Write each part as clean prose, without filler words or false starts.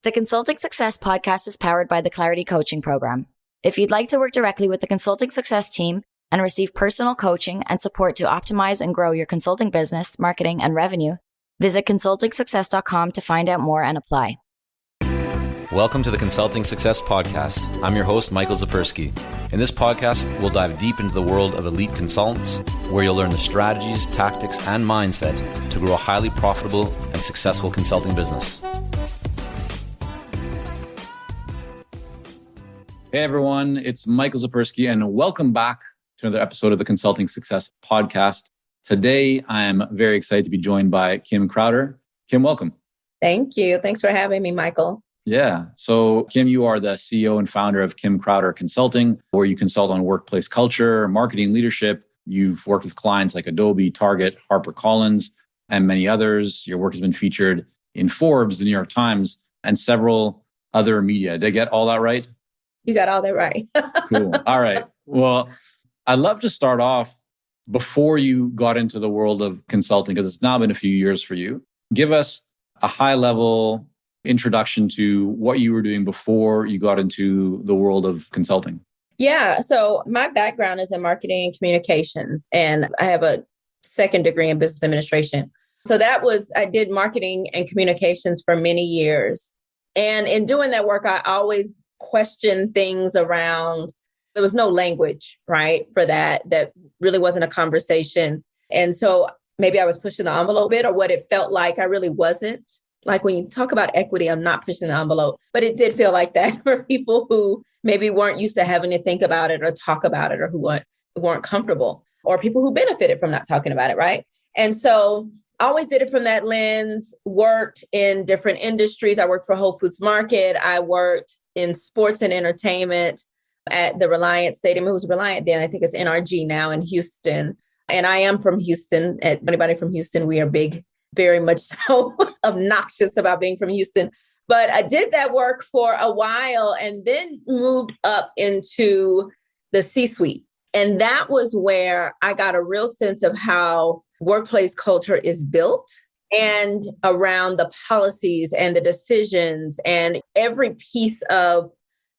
The Consulting Success podcast is powered by the Clarity Coaching Program. If you'd like to work directly with the Consulting Success team and receive personal coaching and support to optimize and grow your consulting business, marketing, and revenue, visit consultingsuccess.com to find out more and apply. Welcome to the Consulting Success Podcast. I'm your host, Michael Zapersky. In this podcast, we'll dive deep into the world of elite consultants, where you'll learn the strategies, tactics, and mindset to grow a highly profitable and successful consulting business. Hey everyone, it's Michael Zapersky, and welcome back to another episode of the Consulting Success Podcast. Today, I am very excited to be joined by Kim Crowder. Kim, welcome. Thank you. Thanks for having me, Michael. Yeah. So Kim, you are the CEO and founder of Kim Crowder Consulting, where you consult on workplace culture, marketing, leadership. You've worked with clients like Adobe, Target, HarperCollins, and many others. Your work has been featured in Forbes, the New York Times, and several other media. Did I get all that right? You got all that right. Cool. All right. Well, I'd love to start off before you got into the world of consulting, because it's now been a few years for you. Give us a high-level introduction to what you were doing before you got into the world of consulting. Yeah. So my background is in marketing and communications, and I have a second degree in business administration. So I did marketing and communications for many years. And in doing that work, I always questioned things around, there was no language, right, for that really wasn't a conversation. And so maybe I was pushing the envelope a bit, or what it felt like I really wasn't. Like when you talk about equity, I'm not pushing the envelope, but it did feel like that for people who maybe weren't used to having to think about it or talk about it, or who weren't comfortable, or people who benefited from not talking about it, right? And so I always did it from that lens, worked in different industries. I worked for Whole Foods Market. I worked in sports and entertainment at the Reliant Stadium. It was Reliant then. I think it's NRG now in Houston. And I am from Houston. Anybody from Houston, we are big, very much so obnoxious about being from Houston. But I did that work for a while and then moved up into the C-suite. And that was where I got a real sense of how workplace culture is built, and around the policies and the decisions and every piece of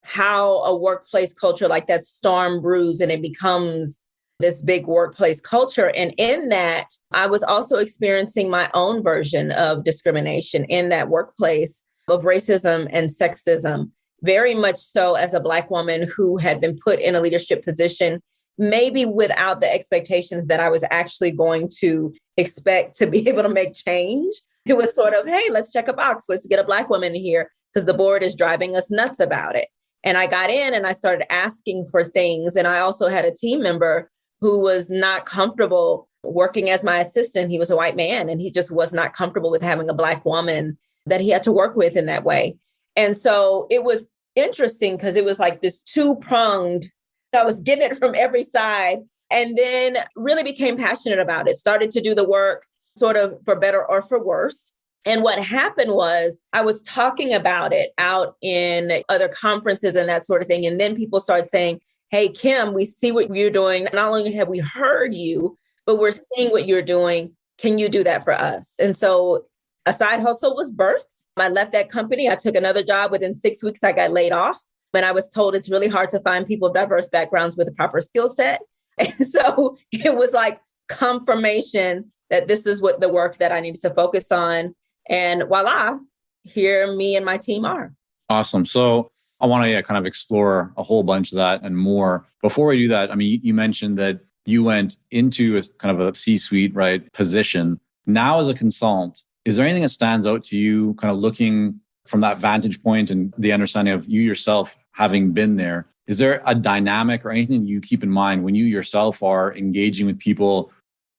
how a workplace culture like that storm brews and it becomes this big workplace culture. And in that, I was also experiencing my own version of discrimination in that workplace, of racism and sexism, very much so as a Black woman who had been put in a leadership position, maybe without the expectations that I was actually going to expect to be able to make change. It was sort of, hey, let's check a box. Let's get a Black woman in here because the board is driving us nuts about it. And I got in and I started asking for things. And I also had a team member who was not comfortable working as my assistant. He was a white man, and he just was not comfortable with having a Black woman that he had to work with in that way. And so it was interesting because it was like this two-pronged, I was getting it from every side, and then really became passionate about it, started to do the work sort of for better or for worse. And what happened was I was talking about it out in other conferences and that sort of thing. And then people started saying, hey, Kim, we see what you're doing. Not only have we heard you, but we're seeing what you're doing. Can you do that for us? And so a side hustle was birthed. I left that company. I took another job. Within 6 weeks, I got laid off. And I was told it's really hard to find people of diverse backgrounds with a proper skill set. And so it was like confirmation that this is what the work that I needed to focus on. And voila, here me and my team are. Awesome. So I want to kind of explore a whole bunch of that and more. Before we do that, I mean, you mentioned that you went into a kind of a C-suite, right, position. Now as a consultant, is there anything that stands out to you kind of looking from that vantage point and the understanding of you yourself having been there? Is there a dynamic or anything you keep in mind when you yourself are engaging with people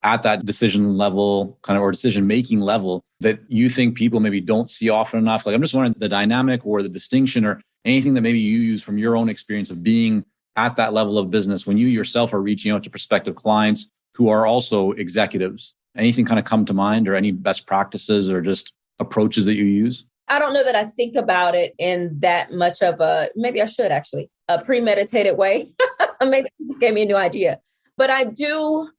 at that decision level, kind of, or decision-making level, that you think people maybe don't see often enough? Like, I'm just wondering the dynamic or the distinction or anything that maybe you use from your own experience of being at that level of business when you yourself are reaching out to prospective clients who are also executives. Anything kind of come to mind, or any best practices or just approaches that you use? I don't know that I think about it in that much of maybe I should actually, a premeditated way. Maybe it just gave me a new idea. But I do,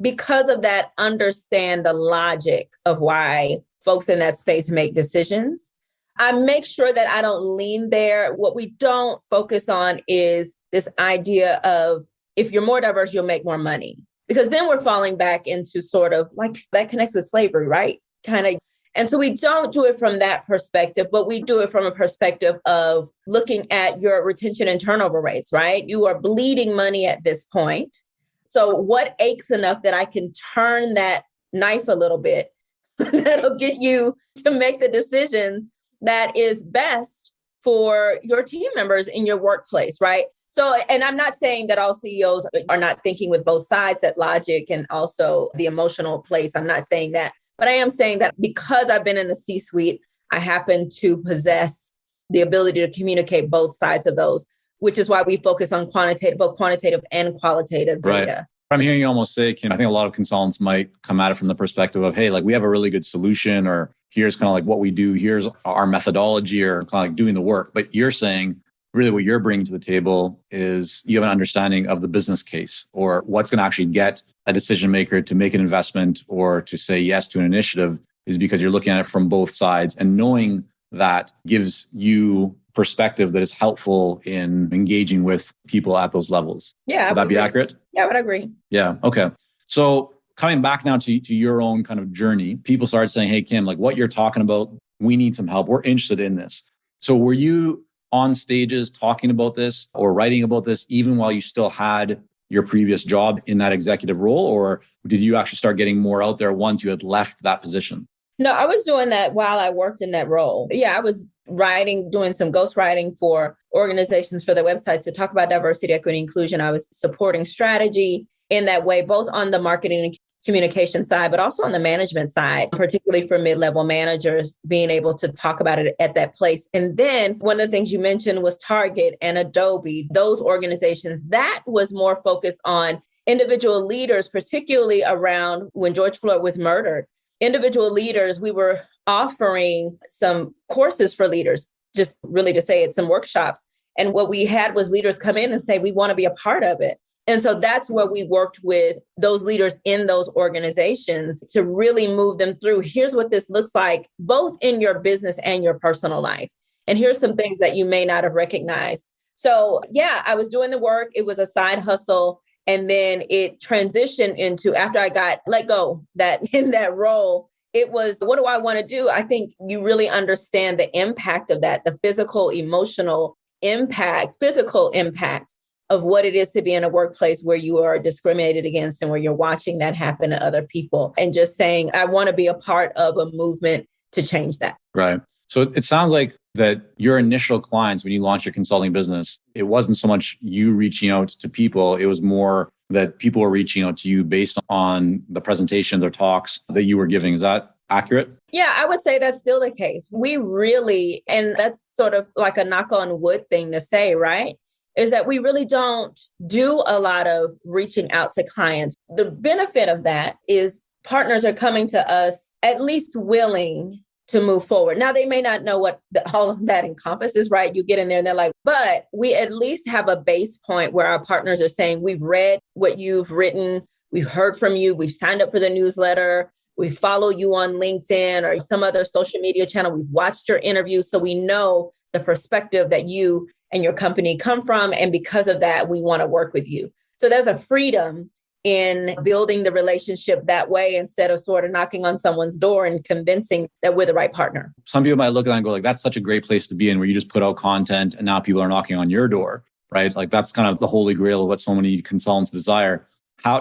because of that, understand the logic of why folks in that space make decisions. I make sure that I don't lean there. What we don't focus on is this idea of if you're more diverse, you'll make more money. Because then we're falling back into sort of like that connects with slavery, right? Kind of. And so we don't do it from that perspective, but we do it from a perspective of looking at your retention and turnover rates, right? You are bleeding money at this point. So what aches enough that I can turn that knife a little bit that'll get you to make the decisions that is best for your team members in your workplace, right? So, and I'm not saying that all CEOs are not thinking with both sides, that logic and also the emotional place. I'm not saying that. But I am saying that because I've been in the C-suite, I happen to possess the ability to communicate both sides of those, which is why we focus on both quantitative and qualitative data. Right. I'm hearing you almost say, Kim, I think a lot of consultants might come at it from the perspective of, hey, like we have a really good solution, or here's kind of like what we do, here's our methodology, or kind of like doing the work. But you're saying really what you're bringing to the table is you have an understanding of the business case, or what's going to actually get a decision maker to make an investment or to say yes to an initiative, is because you're looking at it from both sides, and knowing that gives you perspective that is helpful in engaging with people at those levels. Yeah. Would that be accurate? Yeah, I would agree. Yeah. Okay. So coming back now to your own kind of journey, people started saying, hey, Kim, like what you're talking about, we need some help. We're interested in this. So were you on stages talking about this or writing about this even while you still had your previous job in that executive role? Or did you actually start getting more out there once you had left that position? No, I was doing that while I worked in that role. Yeah, I was doing some ghostwriting for organizations for their websites to talk about diversity, equity, inclusion. I was supporting strategy in that way, both on the marketing and communication side, but also on the management side, particularly for mid-level managers, being able to talk about it at that place. And then one of the things you mentioned was Target and Adobe, those organizations. That was more focused on individual leaders, particularly around when George Floyd was murdered. Individual leaders, we were offering some courses for leaders, just really to say it, some workshops. And what we had was leaders come in and say, we want to be a part of it. And so that's where we worked with those leaders in those organizations to really move them through. Here's what this looks like, both in your business and your personal life. And here's some things that you may not have recognized. So yeah, I was doing the work. It was a side hustle. And then it transitioned into, after I got let go in that role, it was, what do I want to do? I think you really understand the impact of that, the physical, emotional impact, physical impact of what it is to be in a workplace where you are discriminated against and where you're watching that happen to other people, and just saying, I want to be a part of a movement to change that. Right. So it sounds like that your initial clients, when you launched your consulting business, it wasn't so much you reaching out to people. It was more that people were reaching out to you based on the presentations or talks that you were giving. Is that accurate? Yeah, I would say that's still the case. We really, and that's sort of like a knock on wood thing to say, right? Is that we really don't do a lot of reaching out to clients. The benefit of that is partners are coming to us at least willing to move forward. Now, they may not know what all of that encompasses, right? You get in there and they're like, but we at least have a base point where our partners are saying, we've read what you've written, we've heard from you, we've signed up for the newsletter, we follow you on LinkedIn or some other social media channel, we've watched your interviews, so we know the perspective that you and your company come from. And because of that, we want to work with you. So there's a freedom in building the relationship that way, instead of sort of knocking on someone's door and convincing that we're the right partner. Some people might look at that and go like, that's such a great place to be in, where you just put out content and now people are knocking on your door, right? Like that's kind of the holy grail of what so many consultants desire.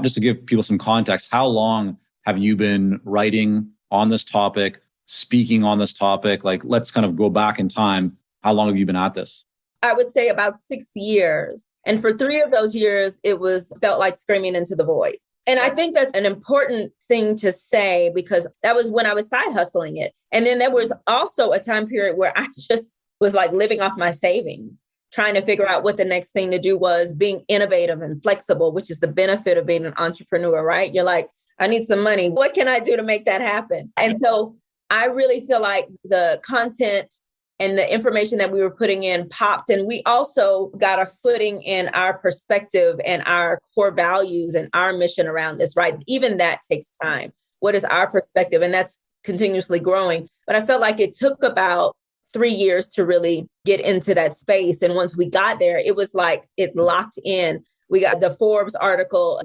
Just to give people some context, how long have you been writing on this topic, speaking on this topic? Like, let's kind of go back in time. How long have you been at this? I would say about 6 years. And for 3 of those years, it felt like screaming into the void. And I think that's an important thing to say, because that was when I was side hustling it. And then there was also a time period where I just was like living off my savings, trying to figure out what the next thing to do was, being innovative and flexible, which is the benefit of being an entrepreneur, right? You're like, I need some money. What can I do to make that happen? And so I really feel like the content and the information that we were putting in popped. And we also got a footing in our perspective and our core values and our mission around this, right? Even that takes time. What is our perspective? And that's continuously growing. But I felt like it took about 3 years to really get into that space. And once we got there, it was like it locked in. We got the Forbes article,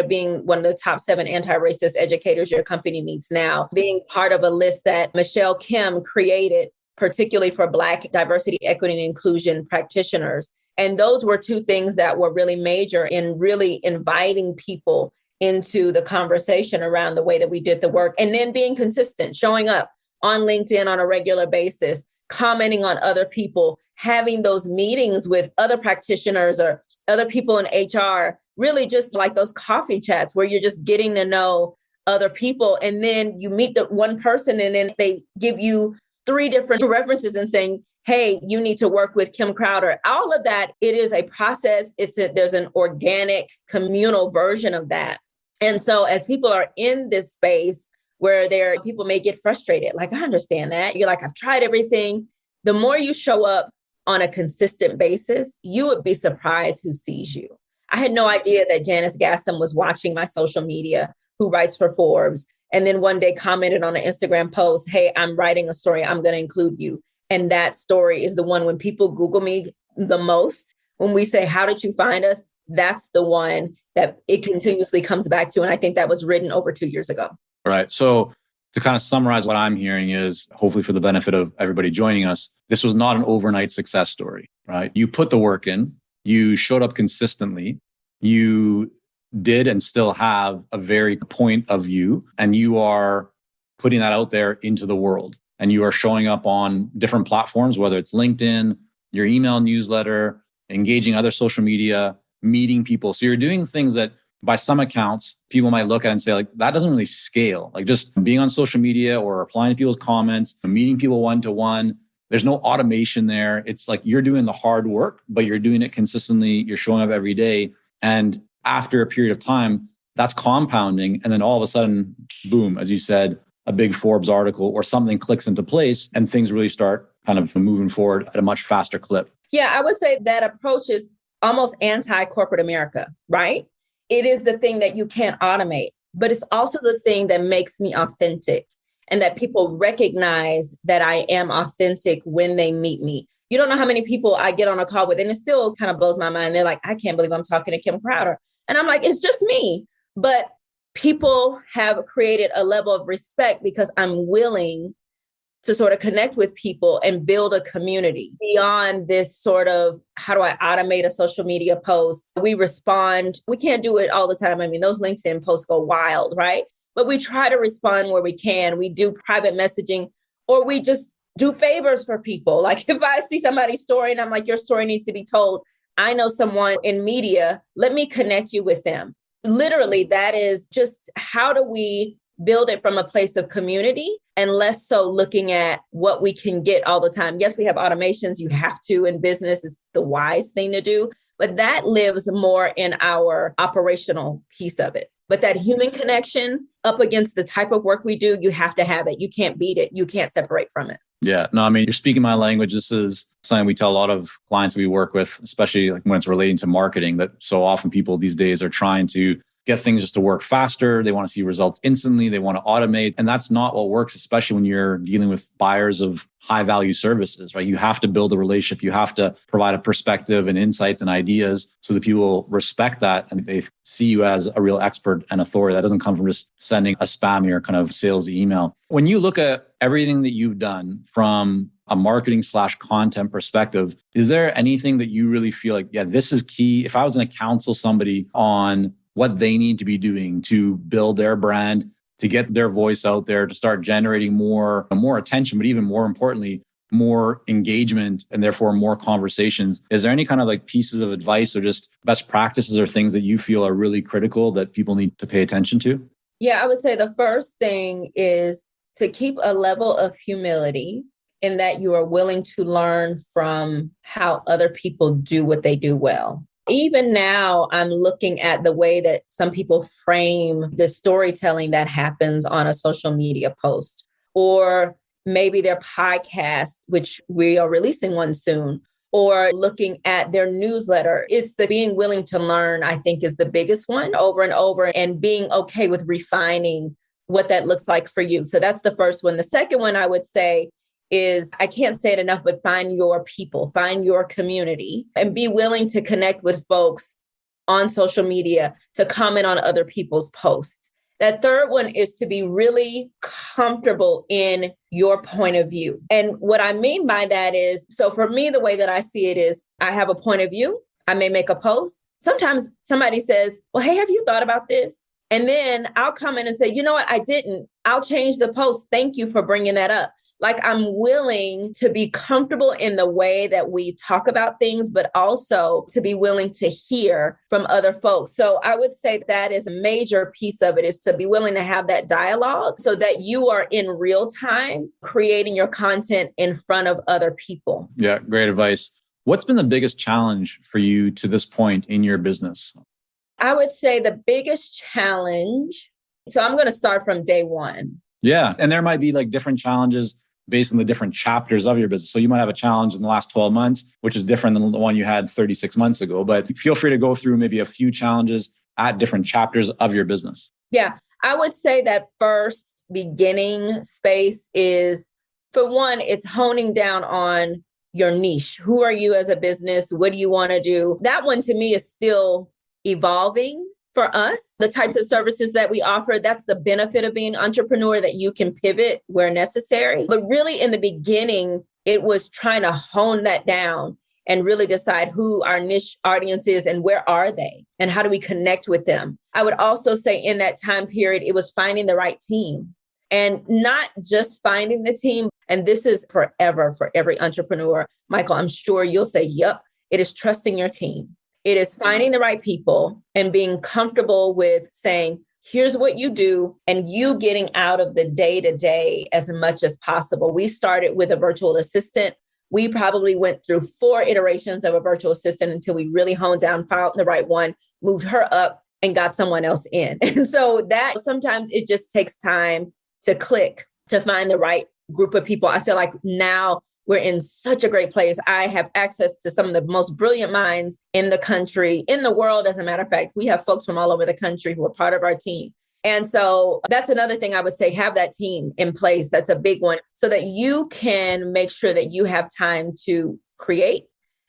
being one of the top 7 anti-racist educators your company needs now, being part of a list that Michelle Kim created, particularly for Black diversity, equity, and inclusion practitioners. And those were 2 things that were really major in really inviting people into the conversation around the way that we did the work. And then being consistent, showing up on LinkedIn on a regular basis, commenting on other people, having those meetings with other practitioners or other people in HR, really just like those coffee chats where you're just getting to know other people. And then you meet the one person and then they give you 3 different references and saying, hey, you need to work with Kim Crowder. All of that, it is a process. There's an organic communal version of that. And so as people are in this space where people may get frustrated, like, I understand that. You're like, I've tried everything. The more you show up on a consistent basis, you would be surprised who sees you. I had no idea that Janice Gassam was watching my social media, who writes for Forbes, and then one day commented on an Instagram post, hey, I'm writing a story, I'm going to include you. And that story is the one when people Google me the most, when we say, how did you find us? That's the one that it continuously comes back to. And I think that was written over 2 years ago. Right. So to kind of summarize what I'm hearing is, hopefully for the benefit of everybody joining us, this was not an overnight success story, right? You put the work in, you showed up consistently, you did and still have a very point of view, and you are putting that out there into the world. And you are showing up on different platforms, whether it's LinkedIn, your email newsletter, engaging other social media, meeting people. So you're doing things that by some accounts, people might look at and say, like, that doesn't really scale. Like just being on social media or replying to people's comments, meeting people one-to-one, there's no automation there. It's like you're doing the hard work, but you're doing it consistently. You're showing up every day. And after a period of time, that's compounding. And then all of a sudden, boom, as you said, a big Forbes article or something clicks into place and things really start kind of moving forward at a much faster clip. Yeah, I would say that approach is almost anti-corporate America, right? It is the thing that you can't automate, but it's also the thing that makes me authentic and that people recognize that I am authentic when they meet me. You don't know how many people I get on a call with, and it still kind of blows my mind. They're like, I can't believe I'm talking to Kim Crowder. And I'm like, it's just me. But people have created a level of respect because I'm willing to sort of connect with people and build a community beyond this sort of, how do I automate a social media post? We respond. We can't do it all the time. I mean, those LinkedIn posts go wild, right? But we try to respond where we can. We do private messaging, or we just do favors for people. Like if I see somebody's story and I'm like, your story needs to be told. I know someone in media, let me connect you with them. Literally, that is just, how do we build it from a place of community and less so looking at what we can get all the time. Yes, we have automations. You have to in business. It's the wise thing to do. But that lives more in our operational piece of it. But that human connection up against the type of work we do, you have to have it. You can't beat it. You can't separate from it. Yeah, no, I mean, you're speaking my language. This is something we tell a lot of clients we work with, especially like when it's relating to marketing, that so often people these days are trying to get things just to work faster. They want to see results instantly. They want to automate. And that's not what works, especially when you're dealing with buyers of high value services, right? You have to build a relationship. You have to provide a perspective and insights and ideas so that people respect that and they see you as a real expert and authority. That doesn't come from just sending a spammy or kind of salesy email. When you look at everything that you've done from a marketing/content perspective, is there anything that you really feel like, yeah, this is key? If I was going to counsel somebody on what they need to be doing to build their brand, to get their voice out there, to start generating more attention, but even more importantly, more engagement and therefore more conversations. Is there any kind of like pieces of advice or just best practices or things that you feel are really critical that people need to pay attention to? Yeah, I would say the first thing is to keep a level of humility in that you are willing to learn from how other people do what they do well. Even now, I'm looking at the way that some people frame the storytelling that happens on a social media post, or maybe their podcast, which we are releasing one soon, or looking at their newsletter. It's the being willing to learn, I think, is the biggest one over and over, and being okay with refining what that looks like for you. So that's the first one. The second one, I would say, is, I can't say it enough, but find your people, find your community, and be willing to connect with folks on social media, to comment on other people's posts. That third one is to be really comfortable in your point of view. And what I mean by that is, so for me, the way that I see it is, I have a point of view. I may make a post. Sometimes somebody says, well, hey, have you thought about this? And then I'll come in and say, you know what? I didn't. I'll change the post. Thank you for bringing that up. Like, I'm willing to be comfortable in the way that we talk about things, but also to be willing to hear from other folks. So I would say that is a major piece of it, is to be willing to have that dialogue so that you are in real time creating your content in front of other people. Yeah, great advice. What's been the biggest challenge for you to this point in your business? I would say the biggest challenge. So I'm going to start from day one. Yeah. And there might be like different challenges based on the different chapters of your business. So you might have a challenge in the last 12 months, which is different than the one you had 36 months ago. But feel free to go through maybe a few challenges at different chapters of your business. Yeah. I would say that first beginning space is, for one, it's honing down on your niche. Who are you as a business? What do you want to do? That one to me is still evolving. For us, the types of services that we offer, that's the benefit of being an entrepreneur, that you can pivot where necessary. But really in the beginning, it was trying to hone that down and really decide who our niche audience is and where are they and how do we connect with them. I would also say in that time period, it was finding the right team, and not just finding the team. And this is forever for every entrepreneur. Michael, I'm sure you'll say, yep, it is trusting your team. It is finding the right people and being comfortable with saying, here's what you do, and you getting out of the day-to-day as much as possible. We started with a virtual assistant. We probably went through 4 iterations of a virtual assistant until we really honed down, found the right one, moved her up, and got someone else in. And so that sometimes it just takes time to click, to find the right group of people. I feel like now we're in such a great place. I have access to some of the most brilliant minds in the country, in the world. As a matter of fact, we have folks from all over the country who are part of our team. And so that's another thing I would say, have that team in place. That's a big one, so that you can make sure that you have time to create,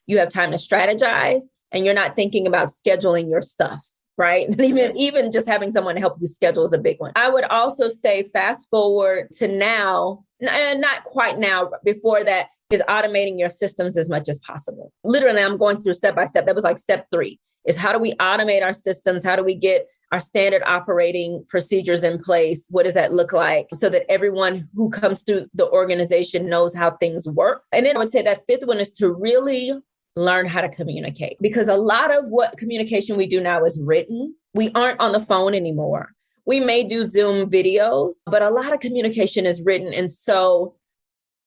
you have time to strategize, and you're not thinking about scheduling your stuff, right? Even just having someone to help you schedule is a big one. I would also say fast forward to now, not quite now, before that, is automating your systems as much as possible. Literally, I'm going through step by step. That was like step 3, is how do we automate our systems? How do we get our standard operating procedures in place? What does that look like? So that everyone who comes through the organization knows how things work. And then I would say that 5th one is to really learn how to communicate, because a lot of what communication we do now is written. We aren't on the phone anymore. We may do Zoom videos, but a lot of communication is written. And so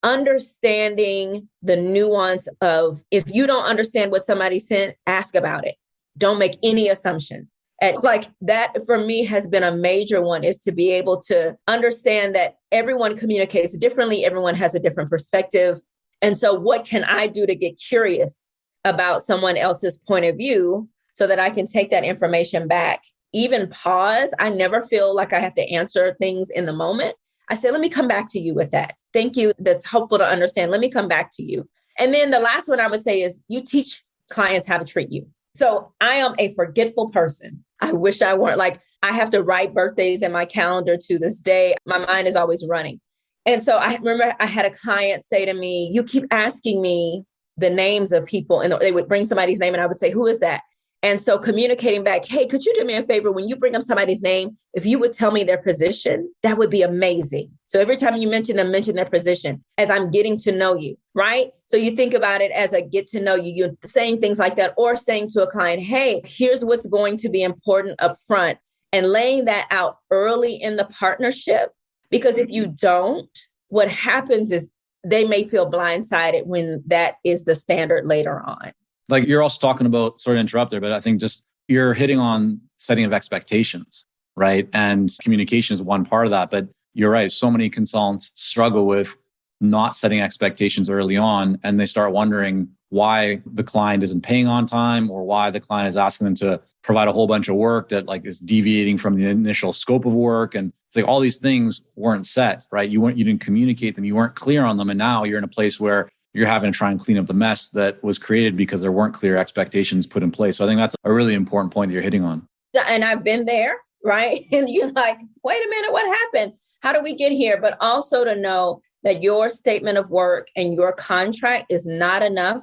understanding the nuance of, if you don't understand what somebody sent, ask about it. Don't make any assumption. And like that for me has been a major one, is to be able to understand that everyone communicates differently. Everyone has a different perspective. And so what can I do to get curious about someone else's point of view so that I can take that information back? Even pause. I never feel like I have to answer things in the moment. I say, let me come back to you with that. Thank you. That's helpful to understand. Let me come back to you. And then the last one I would say is, you teach clients how to treat you. So I am a forgetful person. I wish I weren't. Like, I have to write birthdays in my calendar to this day. My mind is always running. And so I remember I had a client say to me, you keep asking me the names of people, and they would bring somebody's name and I would say, who is that? And so communicating back, hey, could you do me a favor? When you bring up somebody's name, if you would tell me their position, that would be amazing. So every time you mention them, mention their position, as I'm getting to know you, right? So you think about it as a get to know you, you're saying things like that, or saying to a client, hey, here's what's going to be important up front, and laying that out early in the partnership. Because if you don't, what happens is they may feel blindsided when that is the standard later on. Like, you're also talking about, sorry to interrupt there, but I think just you're hitting on setting of expectations, right? And communication is one part of that. But you're right. So many consultants struggle with not setting expectations early on, and they start wondering why the client isn't paying on time or why the client is asking them to provide a whole bunch of work that like is deviating from the initial scope of work. And it's like all these things weren't set, right? You didn't communicate them. You weren't clear on them. And now you're in a place where you're having to try and clean up the mess that was created because there weren't clear expectations put in place. So I think that's a really important point that you're hitting on. And I've been there, right? And you're like, wait a minute, what happened? How did we get here? But also to know that your statement of work and your contract is not enough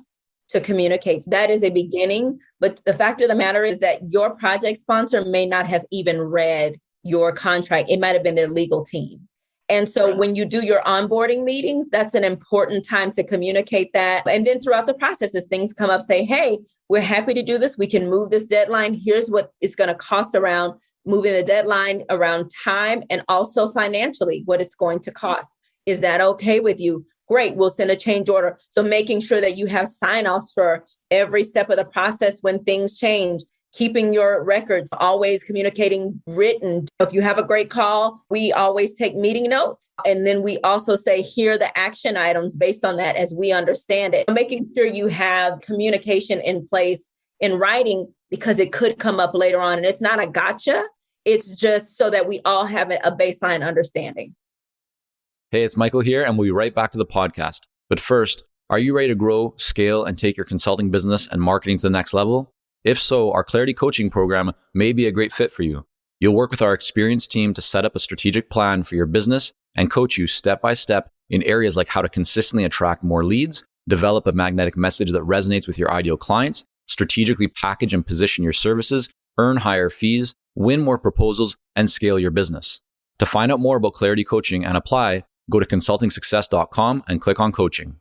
to communicate. That is a beginning. But the fact of the matter is that your project sponsor may not have even read your contract. It might have been their legal team. And so when you do your onboarding meetings, that's an important time to communicate that. And then throughout the process, as things come up, say, hey, we're happy to do this. We can move this deadline. Here's what it's going to cost around moving the deadline, around time, and also financially, what it's going to cost. Is that okay with you? Great, we'll send a change order. So making sure that you have sign-offs for every step of the process when things change, keeping your records, always communicating written. If you have a great call, we always take meeting notes. And then we also say, here are the action items based on that as we understand it. Making sure you have communication in place in writing because it could come up later on. And it's not a gotcha. It's just so that we all have a baseline understanding. Hey, it's Michael here, and we'll be right back to the podcast. But first, are you ready to grow, scale, and take your consulting business and marketing to the next level? If so, our Clarity Coaching program may be a great fit for you. You'll work with our experienced team to set up a strategic plan for your business and coach you step by step in areas like how to consistently attract more leads, develop a magnetic message that resonates with your ideal clients, strategically package and position your services, earn higher fees, win more proposals, and scale your business. To find out more about Clarity Coaching and apply, go to consultingsuccess.com and click on coaching.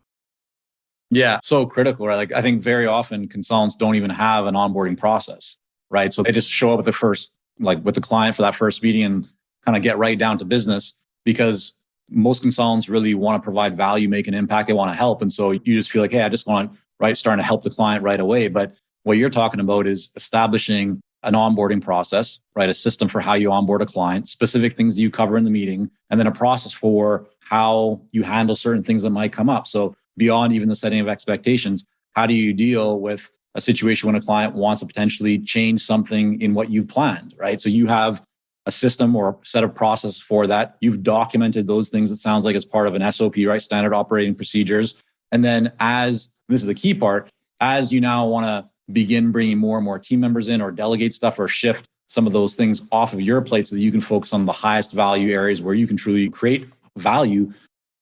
Yeah, so critical, right? Like I think very often consultants don't even have an onboarding process, right? So they just show up at the first, like with the client for that first meeting and kind of get right down to business because most consultants really want to provide value, make an impact, they want to help. And so you just feel like, hey, I just want to, starting to help the client right away. But what you're talking about is establishing an onboarding process, right? A system for how you onboard a client, specific things that you cover in the meeting, and then a process for how you handle certain things that might come up. So beyond even the setting of expectations, how do you deal with a situation when a client wants to potentially change something in what you've planned, right? So you have a system or a set of processes for that. You've documented those things, it sounds like, as part of an SOP, right? Standard operating procedures. And then this is the key part, as you now want to begin bringing more and more team members in or delegate stuff or shift some of those things off of your plate so that you can focus on the highest value areas where you can truly create value.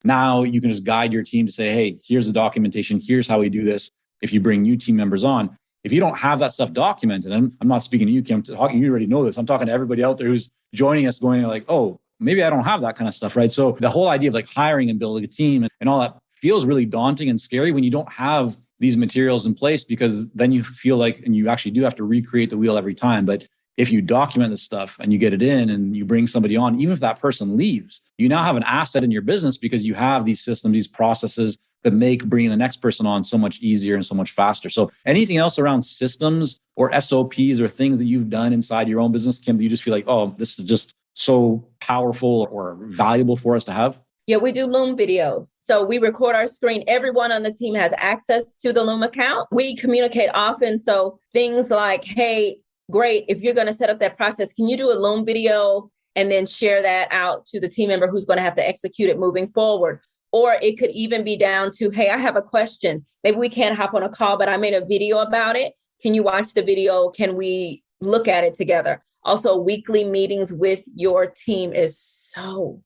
Now you can just guide your team to say, hey, here's the documentation. Here's how we do this. If you bring new team members on, if you don't have that stuff documented, and I'm not speaking to you, Kim, you already know this. I'm talking to everybody out there who's joining us going like, oh, maybe I don't have that kind of stuff, right? So the whole idea of like hiring and building a team and all that feels really daunting and scary when you don't have these materials in place, because then you feel like, and you actually do have to recreate the wheel every time. But if you document this stuff and you get it in and you bring somebody on, even if that person leaves, you now have an asset in your business because you have these systems, these processes that make bringing the next person on so much easier and so much faster. So anything else around systems or SOPs or things that you've done inside your own business, Kim, that you just feel like, oh, this is just so powerful or valuable for us to have? Yeah, we do Loom videos. So we record our screen. Everyone on the team has access to the Loom account. We communicate often. So things like, hey, great, if you're going to set up that process, can you do a Loom video and then share that out to the team member who's going to have to execute it moving forward? Or it could even be down to, hey, I have a question. Maybe we can't hop on a call, but I made a video about it. Can you watch the video? Can we look at it together? Also, weekly meetings with your team is so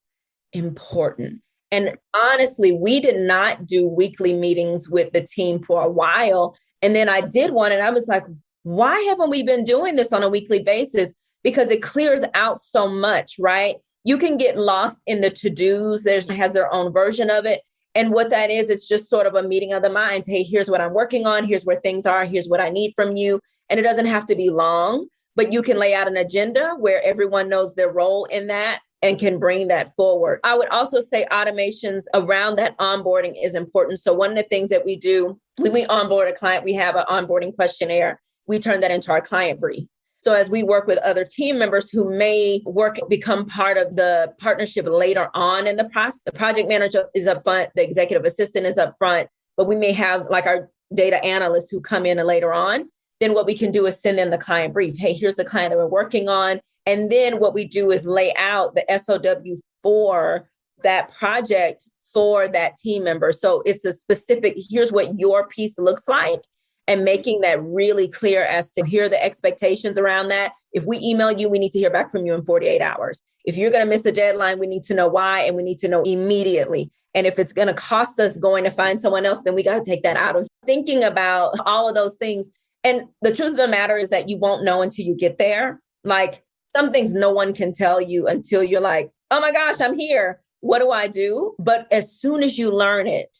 important. And honestly, we did not do weekly meetings with the team for a while. And then I did one and I was like, why haven't we been doing this on a weekly basis? Because it clears out so much, right? You can get lost in the to-dos. Has their own version of it. And what that is, it's just sort of a meeting of the minds. Hey, here's what I'm working on. Here's where things are. Here's what I need from you. And it doesn't have to be long, but you can lay out an agenda where everyone knows their role in that and can bring that forward. I would also say automations around that onboarding is important. So one of the things that we do when we onboard a client, we have an onboarding questionnaire. We turn that into our client brief. So as we work with other team members who may become part of the partnership later on in the process, the project manager is up front, the executive assistant is up front, but we may have like our data analysts who come in later on, then what we can do is send them the client brief. Hey, here's the client that we're working on. And then what we do is lay out the SOW for that project for that team member. So it's a specific, here's what your piece looks like, and making that really clear as to here are the expectations around that. If we email you, we need to hear back from you in 48 hours. If you're going to miss a deadline, we need to know why, and we need to know immediately. And if it's going to cost us going to find someone else, then we got to take that out of thinking about all of those things. And the truth of the matter is that you won't know until you get there. Like some things no one can tell you until you're like, oh my gosh, I'm here. What do I do? But as soon as you learn it,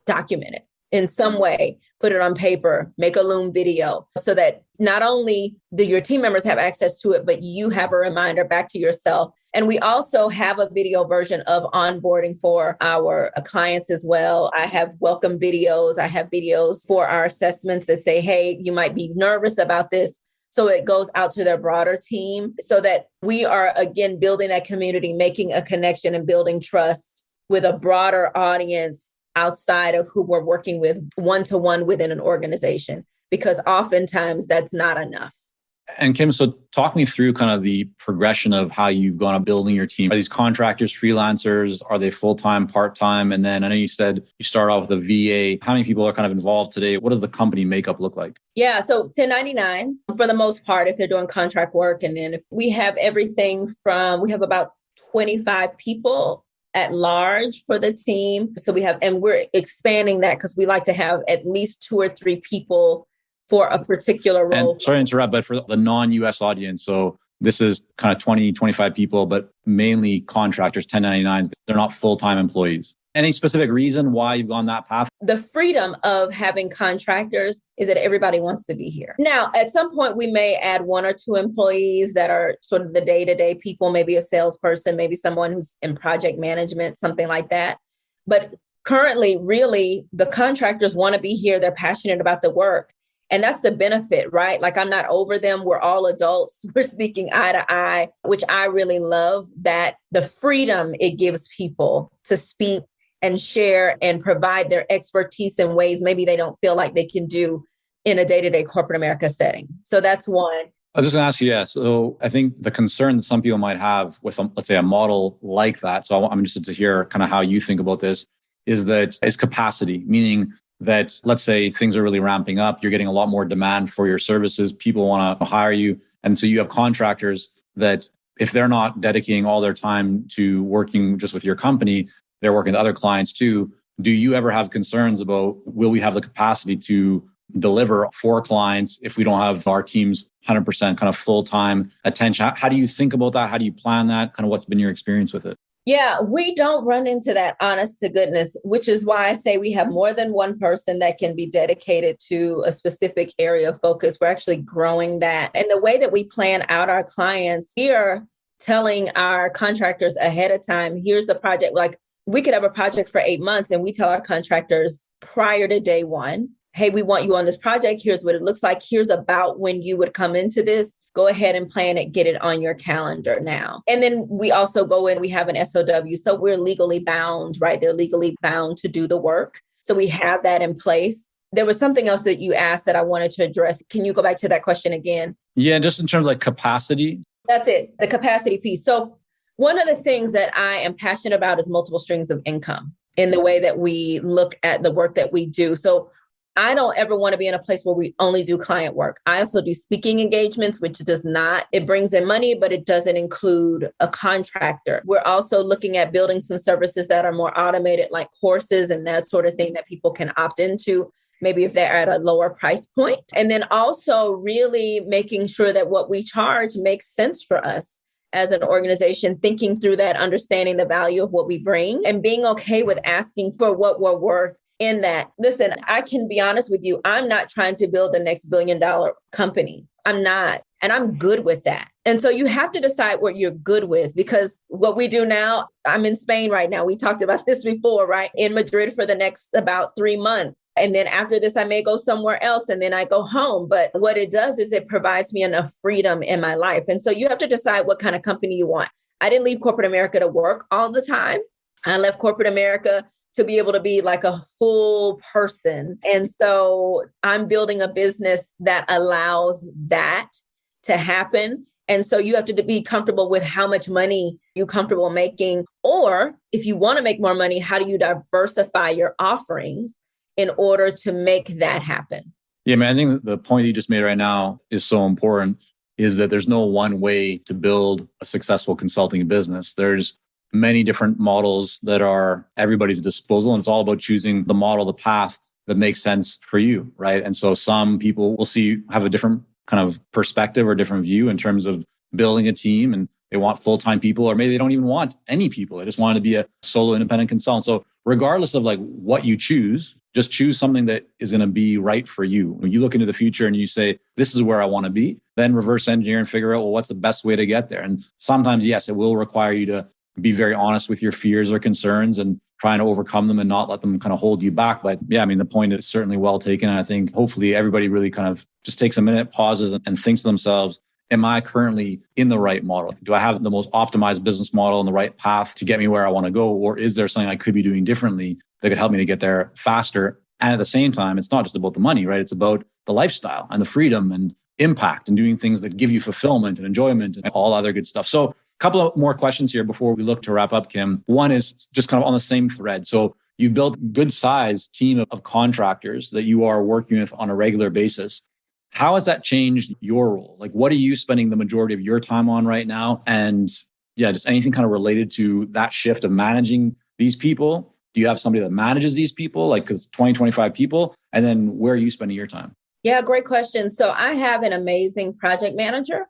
document it in some way, put it on paper, make a Loom video so that not only do your team members have access to it, but you have a reminder back to yourself. And we also have a video version of onboarding for our clients as well. I have welcome videos. I have videos for our assessments that say, hey, you might be nervous about this. So it goes out to their broader team so that we are, again, building that community, making a connection and building trust with a broader audience outside of who we're working with one-to-one within an organization, because oftentimes that's not enough. And Kim, so talk me through kind of the progression of how you've gone about building your team. Are these contractors, freelancers? Are they full-time, part-time? And then I know you said you start off with a VA. How many people are kind of involved today? What does the company makeup look like? Yeah, so 1099s for the most part, if they're doing contract work. And then if we have everything from, we have about 25 people at large for the team. So we have, and we're expanding that because we like to have at least 2 or 3 people for a particular role. And sorry to interrupt, but for the non-US audience, so this is kind of 20, 25 people, but mainly contractors, 1099s. They're not full-time employees. Any specific reason why you've gone that path? The freedom of having contractors is that everybody wants to be here. Now, at some point, we may add 1 or 2 employees that are sort of the day-to-day people, maybe a salesperson, maybe someone who's in project management, something like that. But currently, really, the contractors want to be here. They're passionate about the work. And that's the benefit, right? Like I'm not over them. We're all adults. We're speaking eye to eye, which I really love, that the freedom it gives people to speak and share and provide their expertise in ways maybe they don't feel like they can do in a day-to-day corporate America setting. So that's one. I was just going to ask you, so I think the concern that some people might have with, let's say, a model like that, so I'm interested to hear kind of how you think about this, is capacity, meaning that, let's say things are really ramping up, you're getting a lot more demand for your services, people want to hire you. And so you have contractors that if they're not dedicating all their time to working just with your company, they're working with other clients too. Do you ever have concerns about, will we have the capacity to deliver for clients if we don't have our team's 100% kind of full-time attention? How do you think about that? How do you plan that? Kind of what's been your experience with it? Yeah, we don't run into that, honest to goodness, which is why I say we have more than one person that can be dedicated to a specific area of focus. We're actually growing that. And the way that we plan out our clients, we are telling our contractors ahead of time, here's the project. Like we could have a project for 8 months and we tell our contractors prior to day one, hey, we want you on this project. Here's what it looks like. Here's about when you would come into this. Go ahead and plan it, get it on your calendar now. And then we also go in, we have an SOW. So we're legally bound, right? They're legally bound to do the work. So we have that in place. There was something else that you asked that I wanted to address. Can you go back to that question again? Yeah, just in terms of like capacity. That's it, the capacity piece. So one of the things that I am passionate about is multiple streams of income in the way that we look at the work that we do. So I don't ever want to be in a place where we only do client work. I also do speaking engagements, which it brings in money, but it doesn't include a contractor. We're also looking at building some services that are more automated, like courses and that sort of thing that people can opt into, maybe if they're at a lower price point. And then also really making sure that what we charge makes sense for us as an organization, thinking through that, understanding the value of what we bring and being okay with asking for what we're worth. In that, listen, I can be honest with you. I'm not trying to build the next $1 billion company. I'm not. And I'm good with that. And so you have to decide what you're good with, because what we do now, I'm in Spain right now. We talked about this before, right? In Madrid for the next about 3 months. And then after this, I may go somewhere else and then I go home. But what it does is it provides me enough freedom in my life. And so you have to decide what kind of company you want. I didn't leave corporate America to work all the time. I left corporate America to be able to be like a full person. And so I'm building a business that allows that to happen. And so you have to be comfortable with how much money you're comfortable making. Or if you want to make more money, how do you diversify your offerings in order to make that happen? Yeah, man, I think the point you just made right now is so important, is that there's no one way to build a successful consulting business. There's many different models that are everybody's disposal. And it's all about choosing the model, the path that makes sense for you, right? And so some people will have a different kind of perspective or different view in terms of building a team, and they want full-time people, or maybe they don't even want any people. They just want to be a solo independent consultant. So regardless of like what you choose, just choose something that is going to be right for you. When you look into the future and you say, this is where I want to be, then reverse engineer and figure out, well, what's the best way to get there? And sometimes, yes, it will require you to be very honest with your fears or concerns and trying to overcome them and not let them kind of hold you back. But yeah, I mean, the point is certainly well taken. And I think hopefully everybody really kind of just takes a minute, pauses and thinks to themselves, am I currently in the right model? Do I have the most optimized business model and the right path to get me where I want to go? Or is there something I could be doing differently that could help me to get there faster? And at the same time, it's not just about the money, right? It's about the lifestyle and the freedom and impact and doing things that give you fulfillment and enjoyment and all other good stuff. So a couple of more questions here before we look to wrap up, Kim. One is just kind of on the same thread. So you built a good sized team of contractors that you are working with on a regular basis. How has that changed your role? Like, what are you spending the majority of your time on right now? And yeah, just anything kind of related to that shift of managing these people. Do you have somebody that manages these people? Like, because 20, 25 people, and then where are you spending your time? Yeah, great question. So I have an amazing project manager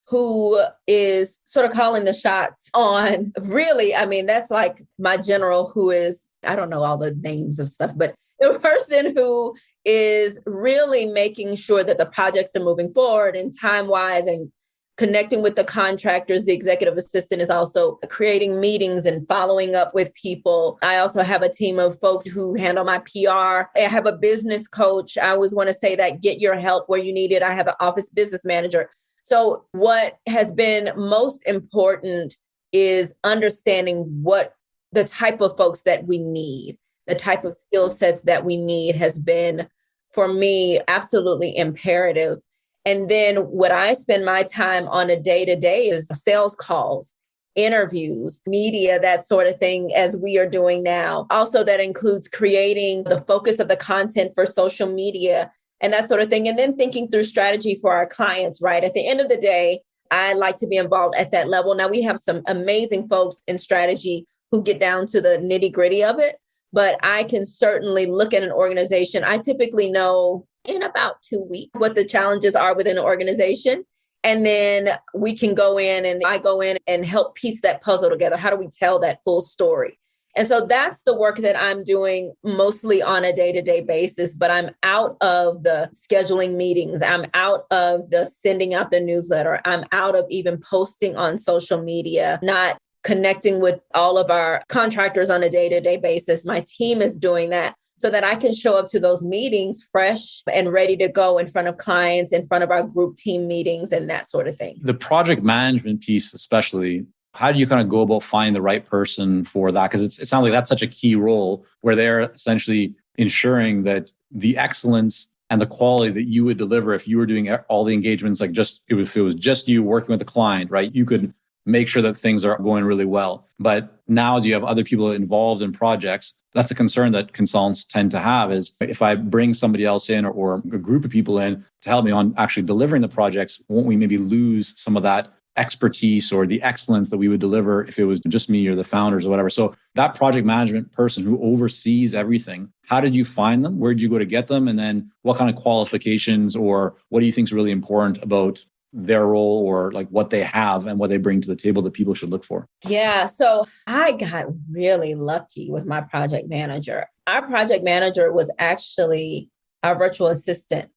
who is sort of calling the shots on really, I mean, that's like my general who is, I don't know all the names of stuff, but the person who is really making sure that the projects are moving forward and time-wise and connecting with the contractors. The executive assistant is also creating meetings and following up with people. I also have a team of folks who handle my PR. I have a business coach. I always want to say that get your help where you need it. I have an office business manager. So what has been most important is understanding what the type of folks that we need, the type of skill sets that we need has been, for me, absolutely imperative. And then what I spend my time on a day-to-day is sales calls, interviews, media, that sort of thing, as we are doing now. Also, that includes creating the focus of the content for social media and that sort of thing. And then thinking through strategy for our clients, right? At the end of the day, I like to be involved at that level. Now, we have some amazing folks in strategy who get down to the nitty-gritty of it, but I can certainly look at an organization. I typically know in about 2 weeks what the challenges are within an organization. And then we can go in and I go in and help piece that puzzle together. How do we tell that full story? And so that's the work that I'm doing mostly on a day-to-day basis, but I'm out of the scheduling meetings. I'm out of the sending out the newsletter. I'm out of even posting on social media, not connecting with all of our contractors on a day-to-day basis. My team is doing that so that I can show up to those meetings fresh and ready to go in front of clients, in front of our group team meetings and that sort of thing. The project management piece, especially, how do you kind of go about finding the right person for that? Because it sounds like that's such a key role where they're essentially ensuring that the excellence and the quality that you would deliver if you were doing all the engagements, like just if it was just you working with the client, right? You could make sure that things are going really well. But now as you have other people involved in projects, that's a concern that consultants tend to have is if I bring somebody else in or a group of people in to help me on actually delivering the projects, won't we maybe lose some of that expertise or the excellence that we would deliver if it was just me or the founders or whatever? So that project management person who oversees everything, how did you find them? Where did you go to get them? And then what kind of qualifications or what do you think is really important about their role or like what they have and what they bring to the table that people should look for? Yeah. So I got really lucky with my project manager. Our project manager was actually our virtual assistant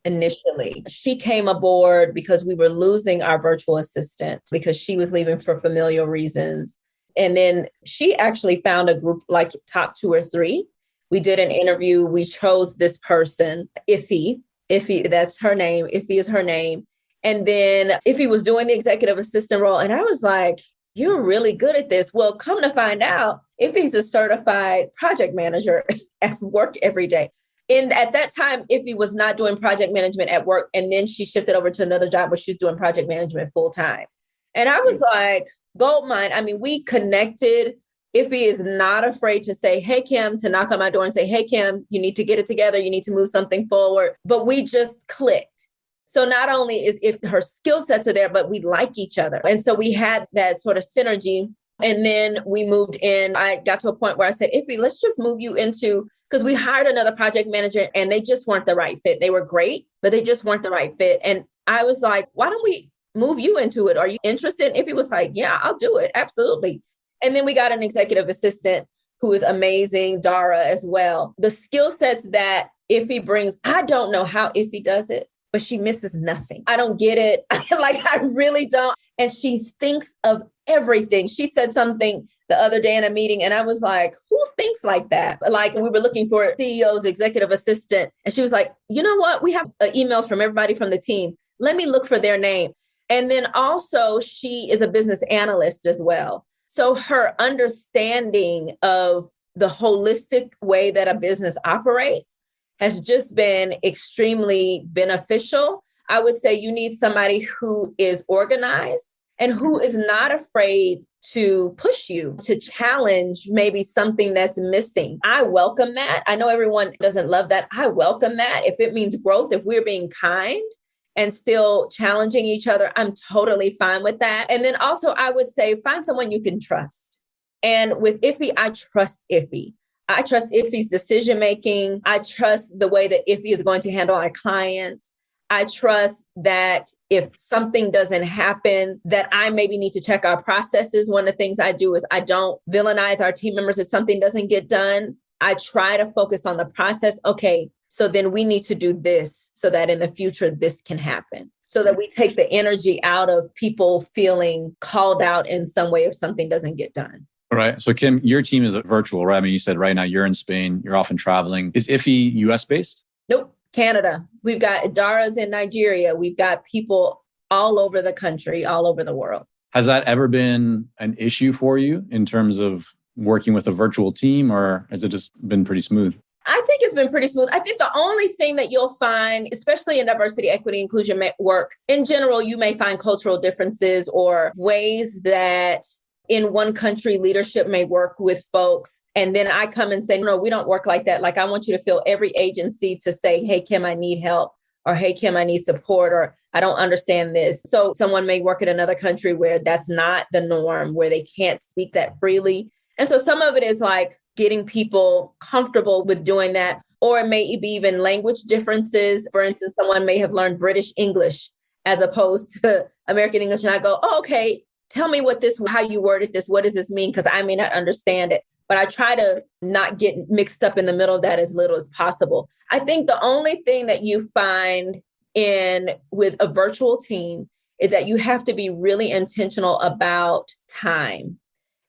initially. She came aboard because we were losing our virtual assistant because she was leaving for familial reasons. And then she actually found a group like top 2 or 3. We did an interview. We chose this person, Iffy, that's her name. Iffy is her name. And then Iffy was doing the executive assistant role. And I was like, you're really good at this. Well, come to find out, Iffy's a certified project manager at work every day. And at that time, Iffy was not doing project management at work. And then she shifted over to another job where she was doing project management full time. And I was like, gold mine. I mean, we connected. Iffy is not afraid to say, hey, Kim, to knock on my door and say, hey, Kim, you need to get it together. You need to move something forward. But we just clicked. So not only is if her skill sets are there, but we like each other. And so we had that sort of synergy. And then we moved in. I got to a point where I said, Iffy, let's just move you into, because we hired another project manager and they just weren't the right fit. They were great, but they just weren't the right fit. And I was like, why don't we move you into it? Are you interested? Iffy was like, yeah, I'll do it. Absolutely. And then we got an executive assistant who is amazing, Dara, as well. The skill sets that Iffy brings, I don't know how Iffy does it, but she misses nothing. I don't get it. Like, I really don't. And she thinks of everything. She said something the other day in a meeting, and I was like, who thinks like that? Like, we were looking for a CEO's executive assistant. And she was like, you know what? We have emails from everybody from the team. Let me look for their name. And then also, she is a business analyst as well. So her understanding of the holistic way that a business operates has just been extremely beneficial. I would say you need somebody who is organized and who is not afraid to push you, to challenge maybe something that's missing. I welcome that. I know everyone doesn't love that. I welcome that. If it means growth, if we're being kind and still challenging each other, I'm totally fine with that. And then also, I would say find someone you can trust. And with Iffy, I trust Iffy. I trust Iffy's decision-making. I trust the way that Iffy is going to handle our clients. I trust that if something doesn't happen, that I maybe need to check our processes. One of the things I do is I don't villainize our team members if something doesn't get done. I try to focus on the process. Okay, so then we need to do this so that in the future, this can happen. So that we take the energy out of people feeling called out in some way if something doesn't get done. All right. So Kim, your team is virtual, right? I mean, you said right now you're in Spain, you're often traveling. Is Iffy US based? Nope. Canada. We've got Dara's in Nigeria. We've got people all over the country, all over the world. Has that ever been an issue for you in terms of working with a virtual team, or has it just been pretty smooth? I think it's been pretty smooth. I think the only thing that you'll find, especially in diversity, equity, inclusion work, in general, you may find cultural differences or ways that in one country leadership may work with folks. And then I come and say, no, we don't work like that. Like, I want you to feel every agency to say, hey, Kim, I need help, or hey, Kim, I need support, or I don't understand this. So someone may work in another country where that's not the norm, where they can't speak that freely. And so some of it is like getting people comfortable with doing that, or it may be even language differences. For instance, someone may have learned British English as opposed to American English. And I go, oh, okay, tell me how you worded this. What does this mean? Because I may not understand it. But I try to not get mixed up in the middle of that as little as possible. I think the only thing that you find with a virtual team is that you have to be really intentional about time.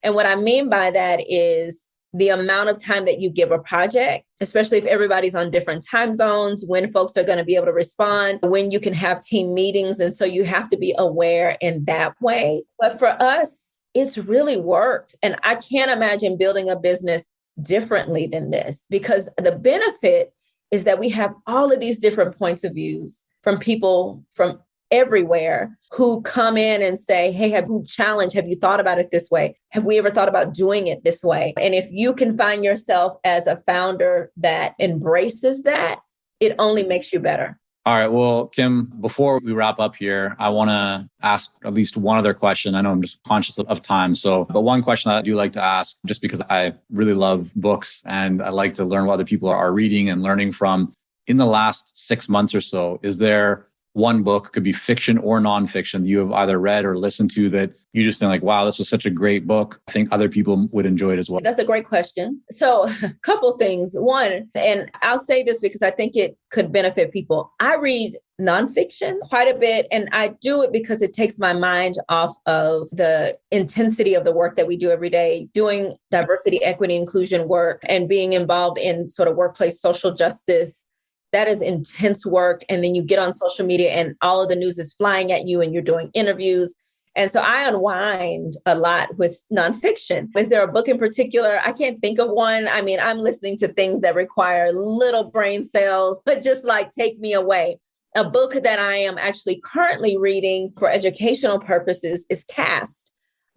And what I mean by that is the amount of time that you give a project, especially if everybody's on different time zones, when folks are going to be able to respond, when you can have team meetings. And so you have to be aware in that way. But for us, it's really worked. And I can't imagine building a business differently than this, because the benefit is that we have all of these different points of views from people from everywhere who come in and say, hey, have you thought about it this way? Have we ever thought about doing it this way? And if you can find yourself as a founder that embraces that, it only makes you better. All right. Well, Kim, before we wrap up here, I want to ask at least one other question. I know I'm just conscious of time. But one question that I do like to ask, just because I really love books and I like to learn what other people are reading and learning from. In the last 6 months or so, is there one book, could be fiction or nonfiction, that you have either read or listened to that you just think like, wow, this was such a great book. I think other people would enjoy it as well. That's a great question. So a couple things. One, and I'll say this because I think it could benefit people. I read nonfiction quite a bit, and I do it because it takes my mind off of the intensity of the work that we do every day, doing diversity, equity, inclusion work, and being involved in sort of workplace social justice. That is intense work. And then you get on social media and all of the news is flying at you and you're doing interviews. And so I unwind a lot with nonfiction. Is there a book in particular? I can't think of one. I mean, I'm listening to things that require little brain cells, but just like take me away. A book that I am actually currently reading for educational purposes is Caste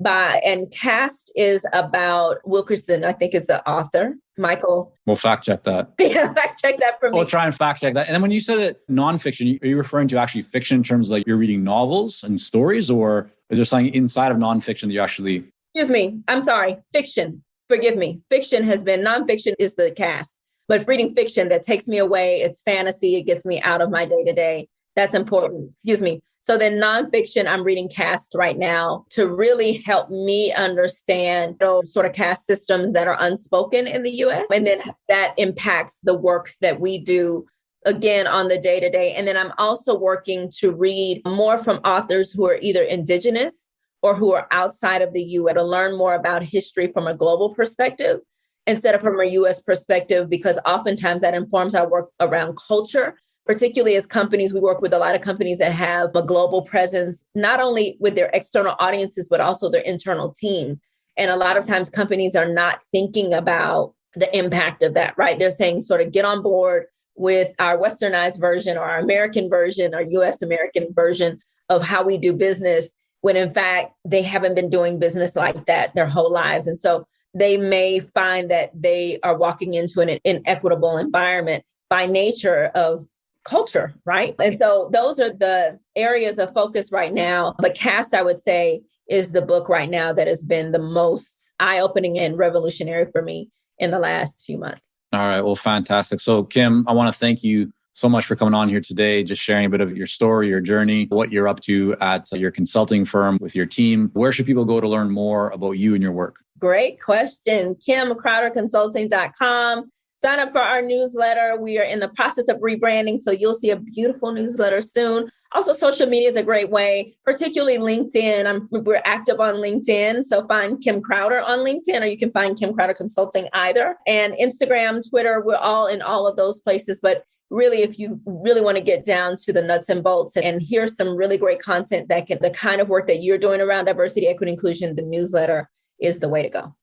and Caste is about Wilkerson, I think is the author, Michael. We'll fact check that. Yeah, fact check that for me. We'll try and fact check that. And then when you say that nonfiction, are you referring to actually fiction in terms of like you're reading novels and stories, or is there something inside of nonfiction that you actually... Excuse me. I'm sorry. Fiction. Forgive me. Fiction has been, nonfiction is the Caste, but reading fiction that takes me away, it's fantasy, it gets me out of my day-to-day. That's important. Excuse me. So then nonfiction, I'm reading Caste right now to really help me understand those sort of caste systems that are unspoken in the US. And then that impacts the work that we do, again, on the day-to-day. And then I'm also working to read more from authors who are either indigenous or who are outside of the US to learn more about history from a global perspective instead of from a US perspective, because oftentimes that informs our work around culture. Particularly as companies, we work with a lot of companies that have a global presence, not only with their external audiences, but also their internal teams. And a lot of times companies are not thinking about the impact of that, right? They're saying sort of get on board with our Westernized version or our American version or US American version of how we do business, when in fact, they haven't been doing business like that their whole lives. And so they may find that they are walking into an inequitable environment by nature of culture, right? And so those are the areas of focus right now. But Caste, I would say, is the book right now that has been the most eye-opening and revolutionary for me in the last few months. All right. Well, fantastic. So Kim, I want to thank you so much for coming on here today, just sharing a bit of your story, your journey, what you're up to at your consulting firm with your team. Where should people go to learn more about you and your work? Great question. KimCrowderConsulting.com. Sign up for our newsletter. We are in the process of rebranding, so you'll see a beautiful newsletter soon. Also, social media is a great way, particularly LinkedIn. We're active on LinkedIn, so find Kim Crowder on LinkedIn, or you can find Kim Crowder Consulting either. And Instagram, Twitter, we're all in all of those places. But really, if you really want to get down to the nuts and bolts and hear some really great content the kind of work that you're doing around diversity, equity, inclusion, the newsletter is the way to go.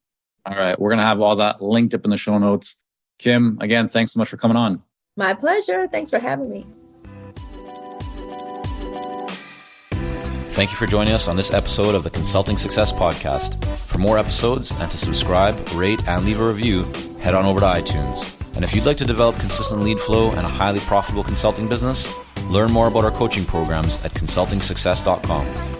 All right. We're going to have all that linked up in the show notes. Kim, again, thanks so much for coming on. My pleasure. Thanks for having me. Thank you for joining us on this episode of the Consulting Success Podcast. For more episodes and to subscribe, rate, and leave a review, head on over to iTunes. And if you'd like to develop consistent lead flow and a highly profitable consulting business, learn more about our coaching programs at consultingsuccess.com.